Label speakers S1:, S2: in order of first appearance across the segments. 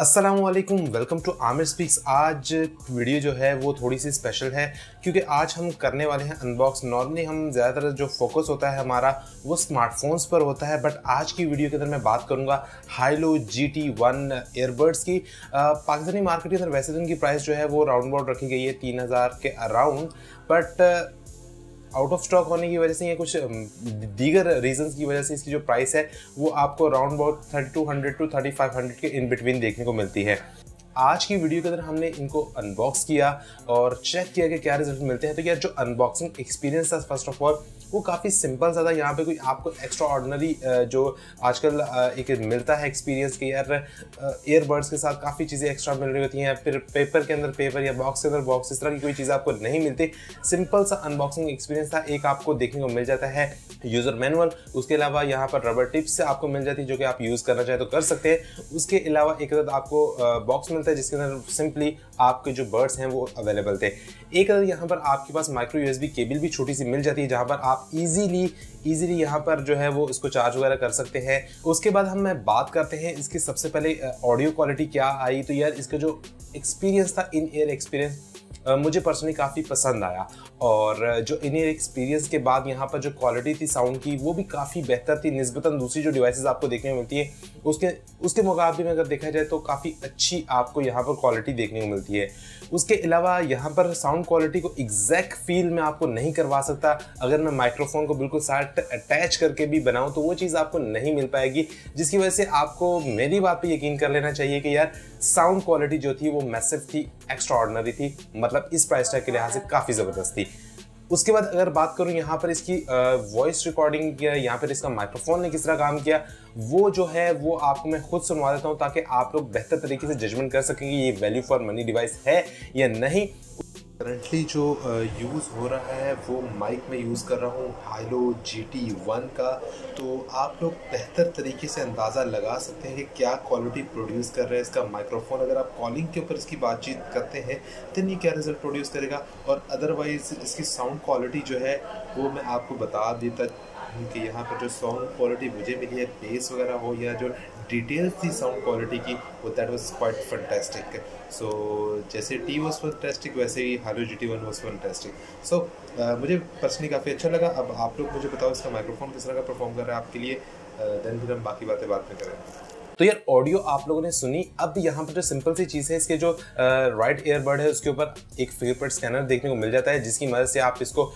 S1: अस्सलामुअलैकुम, welcome to Aamir speaks. आज video जो है वो थोड़ी सी स्पेशल है क्योंकि आज हम करने वाले हैं अनबॉक्स। नॉर्मली हम ज़्यादातर जो फोकस होता है हमारा वो स्मार्टफोन्स पर होता है, बट आज की वीडियो के अंदर मैं बात करूंगा HAylou GT1 ईयरबड्स की। पाकिस्तानी मार्केट के अंदर वैसे तो इनकी प्राइस जो है वो राउंड अबाउट रखी गई है 3000 के around, but out of stock होने की वजह से या कुछ दीगर रीजंस की वजह से इसकी जो प्राइस है वो आपको अराउंड अबाउट 3200 टू 3500 के इन बिटवीन देखने को मिलती है। आज की वीडियो के अंदर हमने इनको अनबॉक्स किया और चेक किया कि क्या रिजल्ट मिलते हैं। तो यार जो अनबॉक्सिंग एक्सपीरियंस था फर्स्ट ऑफ ऑल वो काफ़ी सिंपल सा था। यहाँ पे कोई आपको एक्स्ट्रा ऑर्डिनरी जो आजकल एक मिलता है एक्सपीरियंस कि यार ईयरबड्स के साथ काफ़ी चीज़ें एक्स्ट्रा मिल रही होती हैं, फिर पेपर के अंदर पेपर या बॉक्स के अंदर बॉक्स, इस तरह की कोई चीज़ आपको नहीं मिलती। सिंपल सा अनबॉक्सिंग एक्सपीरियंस था। एक आपको देखने को मिल जाता है यूज़र मैनुअल, उसके अलावा यहाँ पर रबर टिप्स आपको मिल जाती है जो कि आप यूज़ करना चाहें तो कर सकते हैं। उसके अलावा एक अदद आपको बॉक्स मिलता है जिसके अंदर सिंपली आपके जो बर्ड्स हैं वो अवेलेबल थे। एक अदद यहाँ पर आपके पास माइक्रो यूएसबी केबल भी छोटी सी मिल जाती है जहाँ पर आप इजीली यहाँ पर जो है वो इसको चार्ज वगैरह कर सकते हैं। उसके बाद हम बात करते हैं इसकी सबसे पहले ऑडियो क्वालिटी क्या आई। तो यार इसका जो एक्सपीरियंस था, इन ईयर एक्सपीरियंस, मुझे पर्सनली काफ़ी पसंद आया। और जो इन ईयर एक्सपीरियंस के बाद यहाँ पर जो क्वालिटी थी साउंड की वो भी काफ़ी बेहतर थी निस्बतन दूसरी जो डिवाइसेस आपको देखने को मिलती है उसके मुकाबले में अगर देखा जाए तो काफ़ी अच्छी आपको यहाँ पर क्वालिटी देखने को मिलती है। उसके अलावा यहाँ पर साउंड क्वालिटी को एग्जैक्ट फील में आपको नहीं करवा सकता। अगर मैं माइक्रोफोन को बिल्कुल साथ अटैच करके भी बनाऊँ तो वो चीज़ आपको नहीं मिल पाएगी, जिसकी वजह से आपको मेरी बात पे यकीन कर लेना चाहिए कि यार साउंड क्वालिटी जो थी वो मैसिव थी, एक्स्ट्रा ऑर्डिनरी थी, मतलब इस प्राइस टैग के लिहाज से काफ़ी ज़बरदस्त थी। उसके बाद अगर बात करूं यहाँ पर इसकी वॉइस रिकॉर्डिंग किया, यहाँ पर इसका माइक्रोफोन ने किस तरह काम किया वो जो है वो आपको मैं खुद सुनवा देता हूँ ताकि आप लोग बेहतर तरीके से जजमेंट कर सकें कि ये वैल्यू फॉर मनी डिवाइस है या नहीं। करंटली जो यूज़ हो रहा है वो माइक में यूज़ कर रहा हूँ HAylou GT1 का। तो आप लोग बेहतर तरीके से अंदाज़ा लगा सकते हैं कि क्या क्वालिटी प्रोड्यूस कर रहा है इसका माइक्रोफोन। अगर आप कॉलिंग के ऊपर इसकी बातचीत करते हैं तो ये क्या रिजल्ट प्रोड्यूस करेगा, और अदरवाइज इसकी साउंड क्वालिटी जो है वो मैं आपको बता देता कि यहाँ पर जो साउंड क्वालिटी मुझे मिली है, बेस वगैरह हो या जो डिटेल्स थी साउंड क्वालिटी की, वो दैट वाज क्वाइट फैंटास्टिक। सो जैसे टी वाज फैंटास्टिक वैसे ही HAylou GT1 वाज फैंटास्टिक। सो मुझे पर्सनली काफ़ी अच्छा लगा। अब आप लोग मुझे बताओ इसका माइक्रोफोन किस तरह का परफॉर्म कर रहा है आपके लिए, देन फिर हम बाकी बातें बाद में करेंगे। तो यार ऑडियो आप लोगों ने सुनी। अब यहाँ पर जो सिंपल सी चीज़ है, इसके जो राइट ईयरबड है उसके ऊपर एक फिंगरप्रिंट स्कैनर देखने को मिल जाता है जिसकी मदद से आप इसको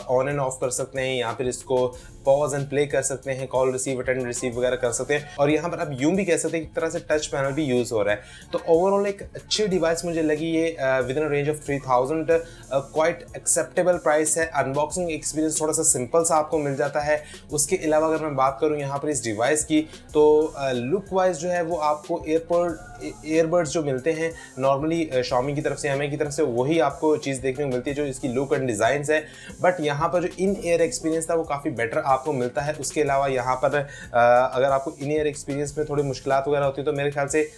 S1: ऑन एंड ऑफ कर सकते हैं, या फिर इसको पॉज एंड प्ले कर सकते हैं, कॉल रिसीव अटेंड रिसीव वगैरह कर सकते हैं। और यहाँ पर आप यूं भी कह सकते हैं एक तरह से टच पैनल भी यूज़ हो रहा है। तो ओवरऑल एक अच्छी डिवाइस मुझे लगी ये, with in range of 3000, quite acceptable price है। अनबॉक्सिंग एक्सपीरियंस थोड़ा सा सिंपल सा आपको मिल जाता है। उसके अलावा अगर मैं बात करूँ यहाँ पर इस डिवाइस की तो लुक वाइज जो है वो आपको ईयरबड्स जो मिलते हैं नॉर्मली Xiaomi की तरफ से, एमआई की तरफ से, वही आपको चीज़ देखने को मिलती है जो इसकी लुक एंड डिज़ाइंस है। बट यहाँ पर जो इन ईयर एक्सपीरियंस था वो काफ़ी बेटर आपको मिलता है। उसके अलावा यहाँ पर अगर आपको इन ईयर एक्सपीरियंस में थोड़ी मुश्किलात वगैरह होती है तो मेरे ख्याल से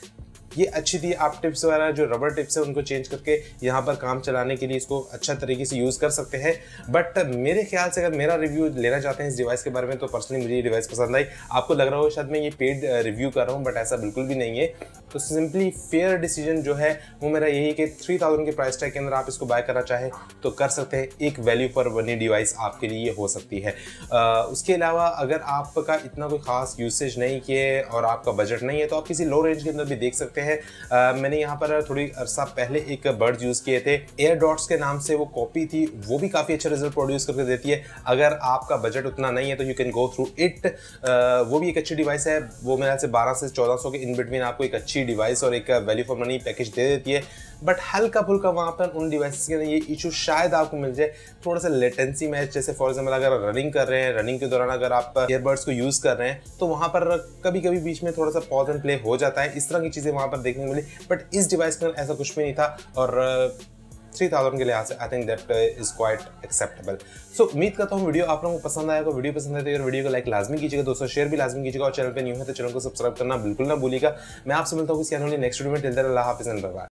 S1: ये अच्छी थी। आप टिप्स वगैरह जो रबर टिप्स है उनको चेंज करके यहाँ पर काम चलाने के लिए इसको अच्छा तरीके से यूज़ कर सकते हैं। बट मेरे ख्याल से अगर मेरा रिव्यू लेना चाहते हैं इस डिवाइस के बारे में तो पर्सनली मुझे ये डिवाइस पसंद आई। आपको लग रहा हो शायद मैं ये पेड रिव्यू कर रहा हूँ, बट ऐसा बिल्कुल भी नहीं है। तो सिंपली फेयर डिसीजन जो है वो मेरा यही है कि 3000 के प्राइस टैग के अंदर आप इसको बाय करना चाहें तो कर सकते हैं। एक वैल्यू फॉर मनी डिवाइस आपके लिए हो सकती है। उसके अलावा अगर आपका इतना कोई ख़ास यूसेज नहीं किए और आपका बजट नहीं है तो आप किसी लो रेंज के अंदर भी देख सकते हैं। मैंने यहाँ पर थोड़ी अरसा पहले एक बर्ड्स यूज़ किए थे, एयर डॉट्स के नाम से वो कॉपी थी, वो भी काफ़ी अच्छा रिजल्ट प्रोड्यूस करके देती है। अगर आपका बजट उतना नहीं है तो you can go through it. वो भी एक अच्छी डिवाइस है। वो मेरे से 1200 से 1400 के इन बिटवीन आपको एक अच्छी डिवाइस और एक वैल्यू फॉर मनी पैकेज दे देती है। बट हल्का फुल्का वहाँ पर उन डिवाइसेस के अंदर ये इशू शायद आपको मिल जाए, थोड़ा सा लेटेंसी मैच। जैसे फॉर एग्जाम्पल अगर रनिंग कर रहे हैं, रनिंग के दौरान अगर आप ईयरबड्स को यूज़ कर रहे हैं तो वहाँ पर कभी कभी बीच में थोड़ा सा पॉज एंड प्ले हो जाता है। इस तरह की चीज़ें वहाँ पर देखने को मिली, बट इस डिवाइस के अंदर ऐसा कुछ भी नहीं था। और 3000 के लिहाज से I think that is quite acceptable. So उम्मीद करता हूँ वीडियो आप लोगों को पसंद आएगा। वीडियो पसंद है तो यार वीडियो को लाइक लाजमी कीजिएगा, दोस्तों शेयर भी लाजमी कीजिएगा, और चैनल पे न्यू है तो चैनल को सब्सक्राइब करना बिल्कुल ना भूलिएगा। मैं आपसे मिलता हूँ इस नेक्स्ट वीडियो में। टिल देन अल्लाह हाफिज़ एंड बाय बाय।